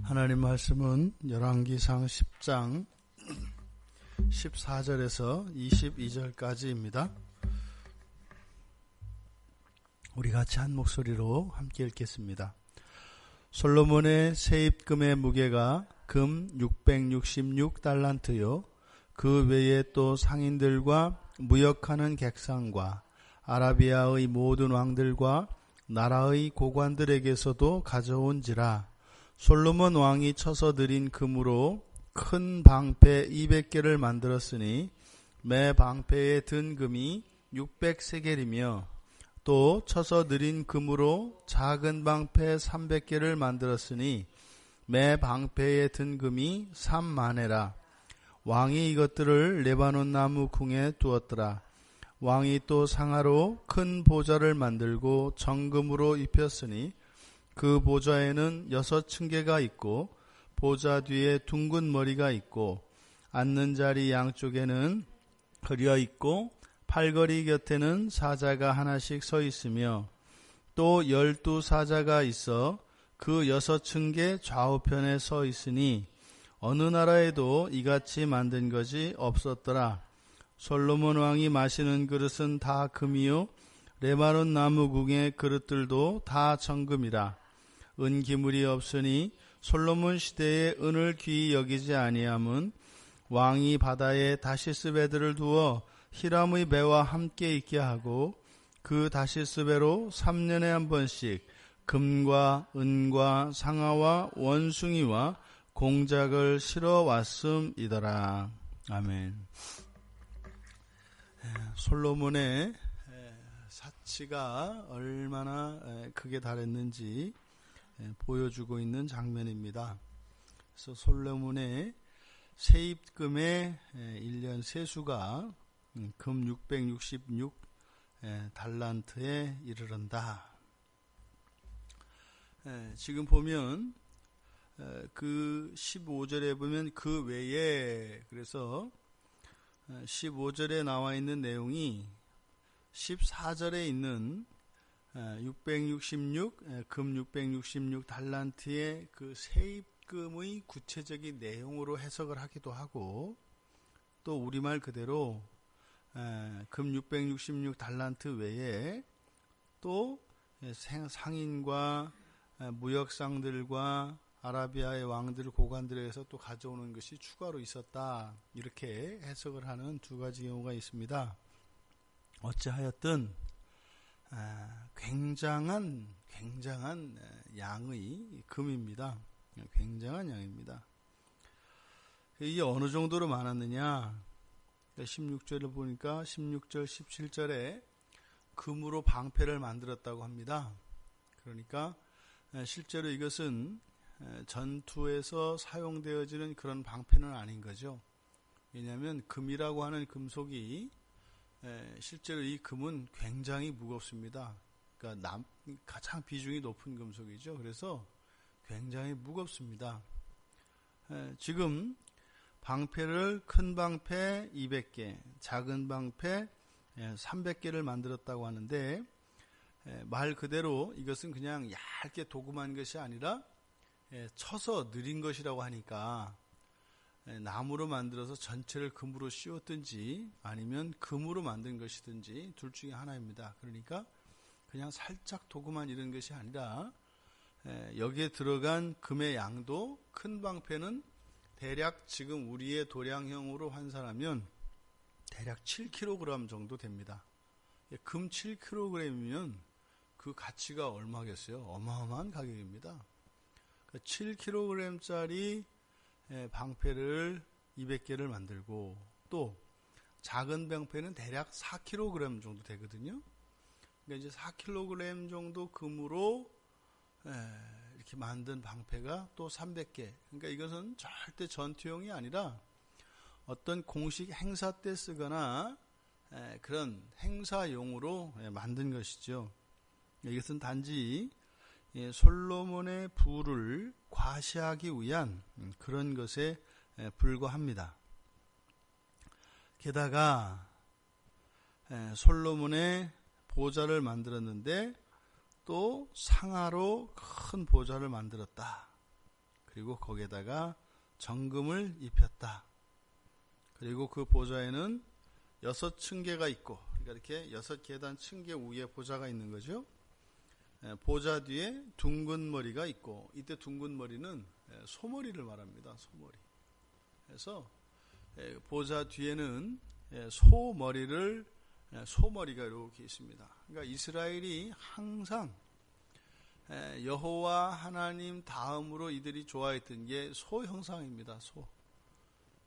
하나님 말씀은 열왕기상 10장 14절에서 22절까지입니다. 우리 같이 한 목소리로 함께 읽겠습니다. 솔로몬의 세입금의 무게가 금 666달란트요. 그 외에 또 상인들과 무역하는 객상과 아라비아의 모든 왕들과 나라의 고관들에게서도 가져온지라. 솔로몬 왕이 쳐서 들인 금으로 큰 방패 200개를 만들었으니 매 방패에 든 금이 600세겔이며 또 쳐서 들인 금으로 작은 방패 300개를 만들었으니 매 방패에 든 금이 3만회라. 왕이 이것들을 레바논 나무 궁에 두었더라. 왕이 또 상하로 큰 보좌를 만들고 정금으로 입혔으니 그 보좌에는 6층계가 있고 보좌 뒤에 둥근 머리가 있고 앉는 자리 양쪽에는 그려 있고 팔걸이 곁에는 사자가 하나씩 서 있으며 또 12사자가 있어 그 6층계 좌우편에 서 있으니 어느 나라에도 이같이 만든 것이 없었더라. 솔로몬 왕이 마시는 그릇은 다 금이요 레바논 나무궁의 그릇들도 다 정금이라. 은기물이 없으니 솔로몬 시대에 은을 귀히 여기지 아니함은 왕이 바다에 다시스 배들을 두어 히람의 배와 함께 있게 하고 그 다시스 배로 3년에 한 번씩 금과 은과 상아와 원숭이와 공작을 실어 왔음이더라. 아멘. 솔로몬의 사치가 얼마나 크게 달했는지 보여주고 있는 장면입니다. 그래서 솔로몬의 세입금의 1년 세수가 금 666 달란트에 이르른다. 지금 보면 그 15절에 보면 그 외에, 그래서 15절에 나와 있는 내용이 14절에 있는 666, 금 666 달란트의 그 세입금의 구체적인 내용으로 해석을 하기도 하고, 또 우리말 그대로 금 666 달란트 외에 또 상인과 무역상들과 아라비아의 왕들 고관들에서 또 가져오는 것이 추가로 있었다. 이렇게 해석을 하는 두 가지 경우가 있습니다. 어찌하였든 굉장한 양의 금입니다. 굉장한 양입니다. 이게 어느 정도로 많았느냐? 16절을 보니까 16절, 17절에 금으로 방패를 만들었다고 합니다. 그러니까 실제로 이것은 전투에서 사용되어지는 그런 방패는 아닌 거죠. 왜냐하면 금이라고 하는 금속이 실제로 이 금은 굉장히 무겁습니다. 그러니까 가장 비중이 높은 금속이죠. 그래서 굉장히 무겁습니다. 지금 방패를 큰 방패 200개, 작은 방패 300개를 만들었다고 하는데, 말 그대로 이것은 그냥 얇게 도금한 것이 아니라 쳐서 느린 것이라고 하니까 나무로 만들어서 전체를 금으로 씌웠든지 아니면 금으로 만든 것이든지 둘 중에 하나입니다. 그러니까 그냥 살짝 도금한 이런 것이 아니라 여기에 들어간 금의 양도, 큰 방패는 대략 지금 우리의 도량형으로 환산하면 대략 7kg 정도 됩니다. 금 7kg이면 그 가치가 얼마겠어요? 어마어마한 가격입니다. 7kg짜리 방패를 200개를 만들고, 또 작은 방패는 대략 4kg 정도 되거든요. 그러니까 이제 4kg 정도 금으로 이렇게 만든 방패가 또 300개. 그러니까 이것은 절대 전투용이 아니라 어떤 공식 행사 때 쓰거나 그런 행사용으로 만든 것이죠. 이것은 단지 솔로몬의 부를 과시하기 위한 그런 것에 불과합니다. 게다가 솔로몬의 보좌를 만들었는데 또 상하로 큰 보좌를 만들었다. 그리고 거기에다가 정금을 입혔다. 그리고 그 보좌에는 6층계가 있고, 그러니까 이렇게 6계단 층계 위에 보좌가 있는 거죠. 보좌 뒤에 둥근 머리가 있고, 이때 둥근 머리는 소머리를 말합니다. 소머리. 그래서 보좌 뒤에는 소머리가 이렇게 있습니다. 그러니까 이스라엘이 항상 여호와 하나님 다음으로 이들이 좋아했던 게 소 형상입니다. 소.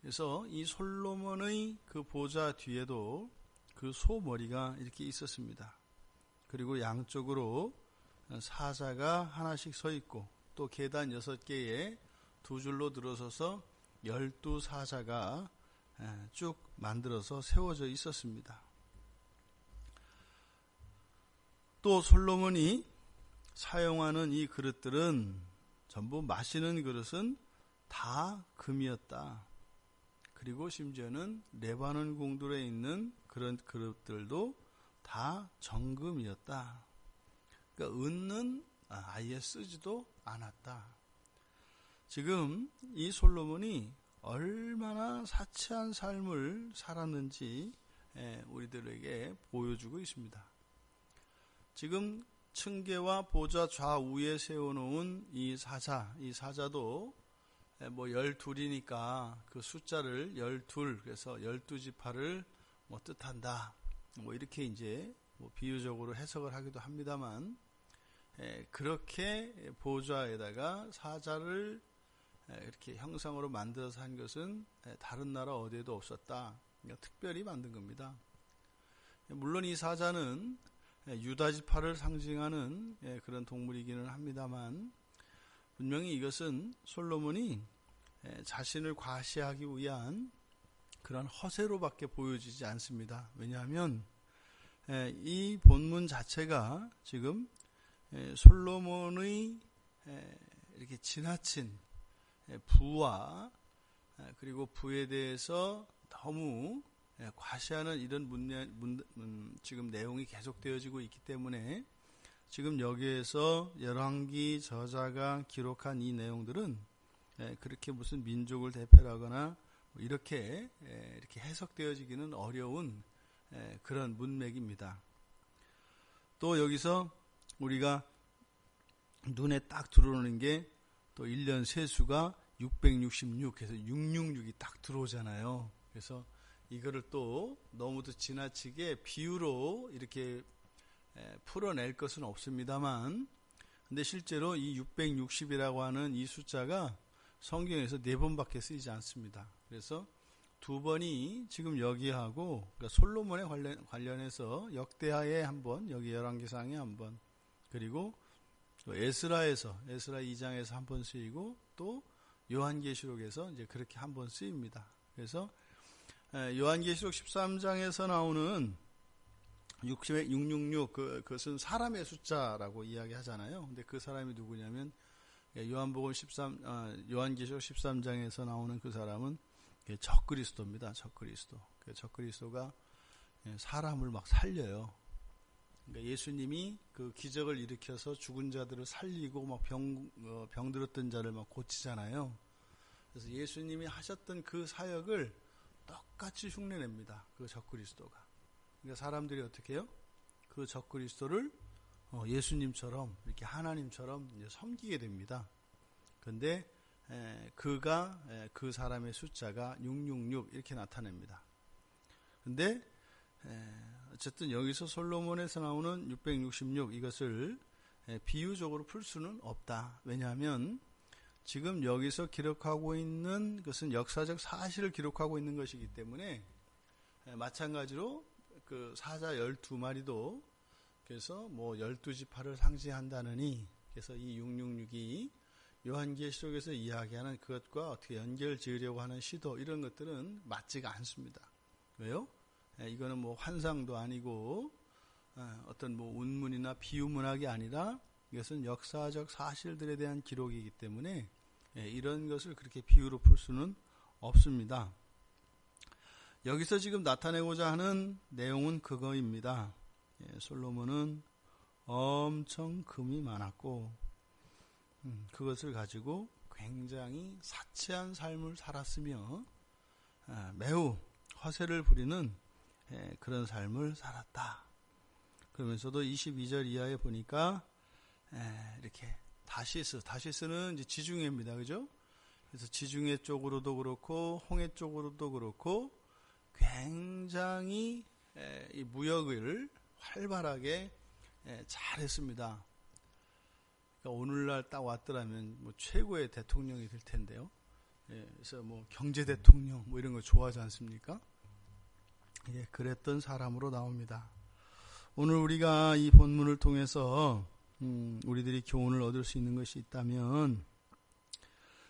그래서 이 솔로몬의 그 보좌 뒤에도 그 소머리가 이렇게 있었습니다. 그리고 양쪽으로 사자가 하나씩 서 있고, 또 계단 6개에 두 줄로 들어서서 12사자가 쭉 만들어서 세워져 있었습니다. 또 솔로몬이 사용하는 이 그릇들은 전부 마시는 그릇은 다 금이었다. 그리고 심지어는 레바논 궁들에 있는 그런 그릇들도 다 정금이었다. 그러니까 은은 아예 쓰지도 않았다. 지금 이 솔로몬이 얼마나 사치한 삶을 살았는지 우리들에게 보여주고 있습니다. 지금 층계와 보좌 좌우에 세워놓은 이 사자도 뭐 12이니까 그 숫자를 12, 그래서 12지파를 뭐 뜻한다. 뭐 이렇게 이제 뭐 비유적으로 해석을 하기도 합니다만, 그렇게 보좌에다가 사자를 이렇게 형상으로 만들어서 한 것은 다른 나라 어디에도 없었다. 그러니까 특별히 만든 겁니다. 물론 이 사자는 유다지파를 상징하는 그런 동물이기는 합니다만, 분명히 이것은 솔로몬이 자신을 과시하기 위한 그런 허세로밖에 보여지지 않습니다. 왜냐하면 이 본문 자체가 지금 솔로몬의 이렇게 지나친 부와 그리고 부에 대해서 너무 과시하는 이런 지금 내용이 계속되어지고 있기 때문에, 지금 여기에서 열왕기 저자가 기록한 이 내용들은 그렇게 무슨 민족을 대표하거나 이렇게 해석되어지기는 어려운 그런 문맥입니다. 또 여기서 우리가 눈에 딱 들어오는 게 또 1년 세수가 666 해서 666이 딱 들어오잖아요. 그래서 이거를 또 너무도 지나치게 비유로 이렇게 풀어낼 것은 없습니다만, 근데 실제로 이 660이라고 하는 이 숫자가 성경에서 4번밖에 쓰이지 않습니다. 그래서 2번이 지금 여기하고, 그러니까 솔로몬에 관련해서 역대하에 한 번, 여기 열왕기상에 한 번, 그리고 또 에스라 2장에서 한 번 쓰이고, 또 요한계시록에서 이제 그렇게 한 번 쓰입니다. 그래서 요한계시록 13장에서 나오는 666, 그것은 사람의 숫자라고 이야기하잖아요. 근데 그 사람이 누구냐면 요한계시록 13장에서 나오는 그 사람은 적그리스도입니다. 적그리스도. 적그리스도가 사람을 막 살려요. 그러니까 예수님이 그 기적을 일으켜서 죽은 자들을 살리고 막 병들었던 자를 막 고치잖아요. 그래서 예수님이 하셨던 그 사역을 똑같이 흉내냅니다. 그 적그리스도가. 그러니까 사람들이 어떻게 해요? 그 적그리스도를 예수님처럼, 이렇게 하나님처럼 이제 섬기게 됩니다. 근데 그가 그 사람의 숫자가 666 이렇게 나타냅니다. 근데 어쨌든 여기서 솔로몬에서 나오는 666 이것을 비유적으로 풀 수는 없다. 왜냐하면 지금 여기서 기록하고 있는 것은 역사적 사실을 기록하고 있는 것이기 때문에, 마찬가지로 그 사자 12마리도 그래서 뭐 12지파를 상징한다느니, 그래서 이 666이 요한계시록에서 이야기하는 그것과 어떻게 연결 지으려고 하는 시도, 이런 것들은 맞지가 않습니다. 왜요? 이거는 뭐 환상도 아니고 어떤 뭐 운문이나 비유문학이 아니라 이것은 역사적 사실들에 대한 기록이기 때문에 이런 것을 그렇게 비유로 풀 수는 없습니다. 여기서 지금 나타내고자 하는 내용은 그거입니다. 솔로몬은 엄청 금이 많았고, 그것을 가지고 굉장히 사치한 삶을 살았으며 매우 허세를 부리는 그런 삶을 살았다. 그러면서도 22절 이하에 보니까 이렇게 다시스는 이제 지중해입니다. 그죠? 그래서 지중해 쪽으로도 그렇고 홍해 쪽으로도 그렇고 굉장히 이 무역을 활발하게 잘했습니다. 그러니까 오늘날 딱 왔더라면 뭐 최고의 대통령이 될 텐데요. 그래서 뭐 경제 대통령 뭐 이런 거 좋아하지 않습니까? 그랬던 사람으로 나옵니다. 오늘 우리가 이 본문을 통해서 우리들이 교훈을 얻을 수 있는 것이 있다면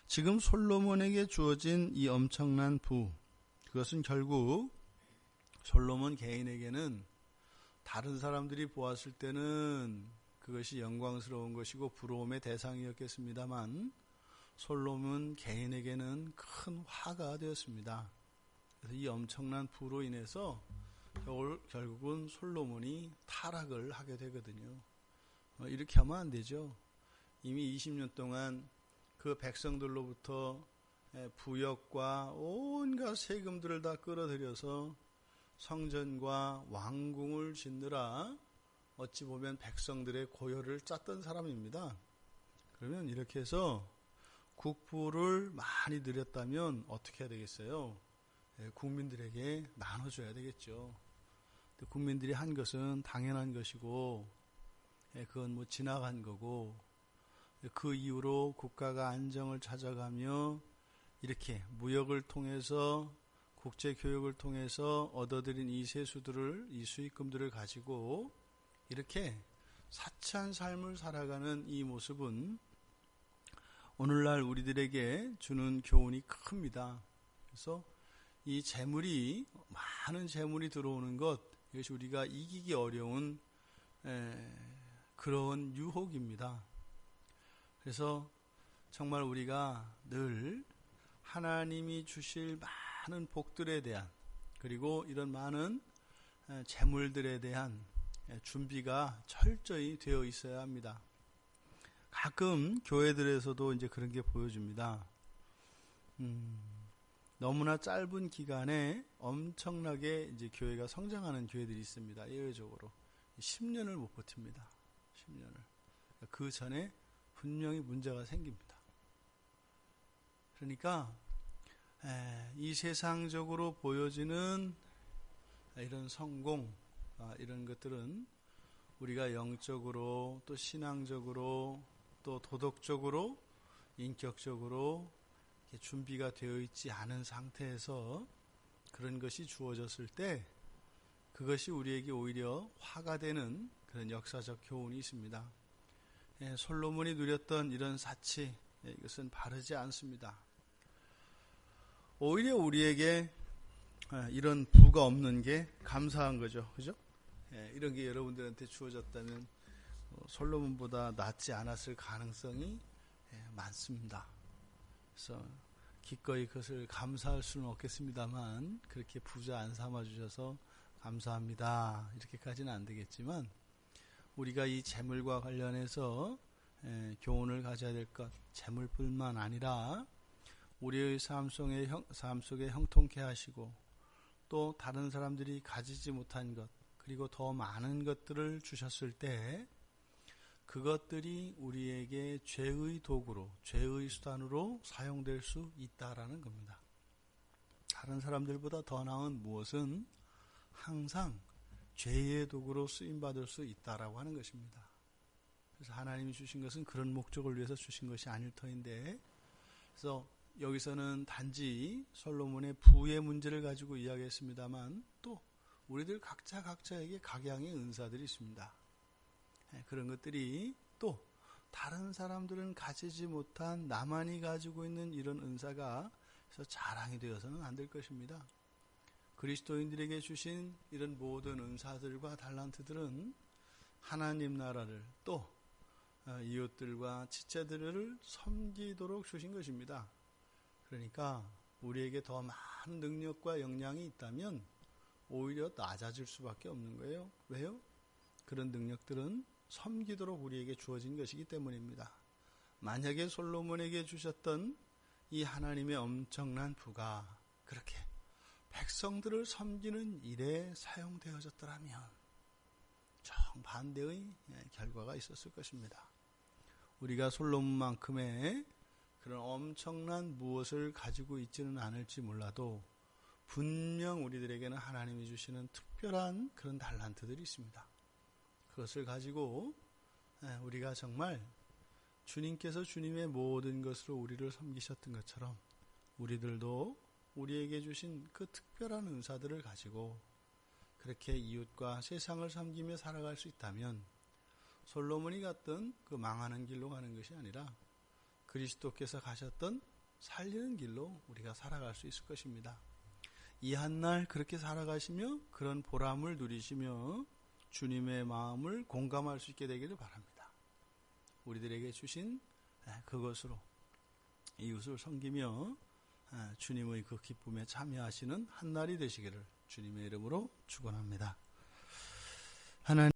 지금 솔로몬에게 주어진 이 엄청난 부, 그것은 결국 솔로몬 개인에게는 다른 사람들이 보았을 때는 그것이 영광스러운 것이고 부러움의 대상이었겠습니다만 솔로몬 개인에게는 큰 화가 되었습니다. 그래서 이 엄청난 부로 인해서 결국은 솔로몬이 타락을 하게 되거든요. 이렇게 하면 안 되죠. 이미 20년 동안 그 백성들로부터 부역과 온갖 세금들을 다 끌어들여서 성전과 왕궁을 짓느라 어찌 보면 백성들의 고열을 짰던 사람입니다. 그러면 이렇게 해서 국부를 많이 들였다면 어떻게 해야 되겠어요? 국민들에게 나눠줘야 되겠죠. 국민들이 한 것은 당연한 것이고 그건 뭐 지나간 거고 그 이후로 국가가 안정을 찾아가며 이렇게 무역을 통해서 국제교역을 통해서 얻어들인 이 세수들을 이 수익금들을 가지고 이렇게 사치한 삶을 살아가는 이 모습은 오늘날 우리들에게 주는 교훈이 큽니다. 그래서 이 재물이 많은 재물이 들어오는 것 이것이 우리가 이기기 어려운 그런 유혹입니다. 그래서 정말 우리가 늘 하나님이 주실 많은 복들에 대한 그리고 이런 많은 재물들에 대한 준비가 철저히 되어 있어야 합니다. 가끔 교회들에서도 이제 그런 게 보여집니다. 너무나 짧은 기간에 엄청나게 이제 교회가 성장하는 교회들이 있습니다. 예외적으로 10년을 못 버팁니다. 10년을. 그 전에 분명히 문제가 생깁니다. 그러니까 이 세상적으로 보여지는 이런 성공, 이런 것들은 우리가 영적으로 또 신앙적으로 또 도덕적으로 인격적으로 준비가 되어 있지 않은 상태에서 그런 것이 주어졌을 때 그것이 우리에게 오히려 화가 되는 그런 역사적 교훈이 있습니다. 솔로몬이 누렸던 이런 사치, 이것은 바르지 않습니다. 오히려 우리에게 이런 부가 없는 게 감사한 거죠. 그죠? 이런 게 여러분들한테 주어졌다면 솔로몬보다 낫지 않았을 가능성이 많습니다. 그래서 기꺼이 그것을 감사할 수는 없겠습니다만 그렇게 부자 안 삼아 주셔서 감사합니다. 이렇게까지는 안 되겠지만 우리가 이 재물과 관련해서 교훈을 가져야 될 것, 재물뿐만 아니라 우리의 삶 속에 형통케 하시고 또 다른 사람들이 가지지 못한 것 그리고 더 많은 것들을 주셨을 때 그것들이 우리에게 죄의 도구로 죄의 수단으로 사용될 수 있다라는 겁니다. 다른 사람들보다 더 나은 무엇은 항상 죄의 도구로 쓰임받을 수 있다라고 하는 것입니다. 그래서 하나님이 주신 것은 그런 목적을 위해서 주신 것이 아닐 터인데 그래서 여기서는 단지 솔로몬의 부의 문제를 가지고 이야기했습니다만 또 우리들 각자에게 각양의 은사들이 있습니다. 그런 것들이 또 다른 사람들은 가지지 못한 나만이 가지고 있는 이런 은사가 그래서 자랑이 되어서는 안 될 것입니다. 그리스도인들에게 주신 이런 모든 은사들과 달란트들은 하나님 나라를 또 이웃들과 지체들을 섬기도록 주신 것입니다. 그러니까 우리에게 더 많은 능력과 역량이 있다면 오히려 낮아질 수밖에 없는 거예요. 왜요? 그런 능력들은 섬기도록 우리에게 주어진 것이기 때문입니다. 만약에 솔로몬에게 주셨던 이 하나님의 엄청난 부가 그렇게 백성들을 섬기는 일에 사용되어졌더라면 정반대의 결과가 있었을 것입니다. 우리가 솔로몬만큼의 그런 엄청난 무엇을 가지고 있지는 않을지 몰라도 분명 우리들에게는 하나님이 주시는 특별한 그런 달란트들이 있습니다. 그것을 가지고 우리가 정말 주님께서 주님의 모든 것으로 우리를 섬기셨던 것처럼 우리들도 우리에게 주신 그 특별한 은사들을 가지고 그렇게 이웃과 세상을 섬기며 살아갈 수 있다면 솔로몬이 갔던 그 망하는 길로 가는 것이 아니라 그리스도께서 가셨던 살리는 길로 우리가 살아갈 수 있을 것입니다. 이 한날 그렇게 살아가시며 그런 보람을 누리시며 주님의 마음을 공감할 수 있게 되기를 바랍니다. 우리들에게 주신 그것으로 이웃을 섬기며 주님의 그 기쁨에 참여하시는 한날이 되시기를 주님의 이름으로 축원합니다. 하나님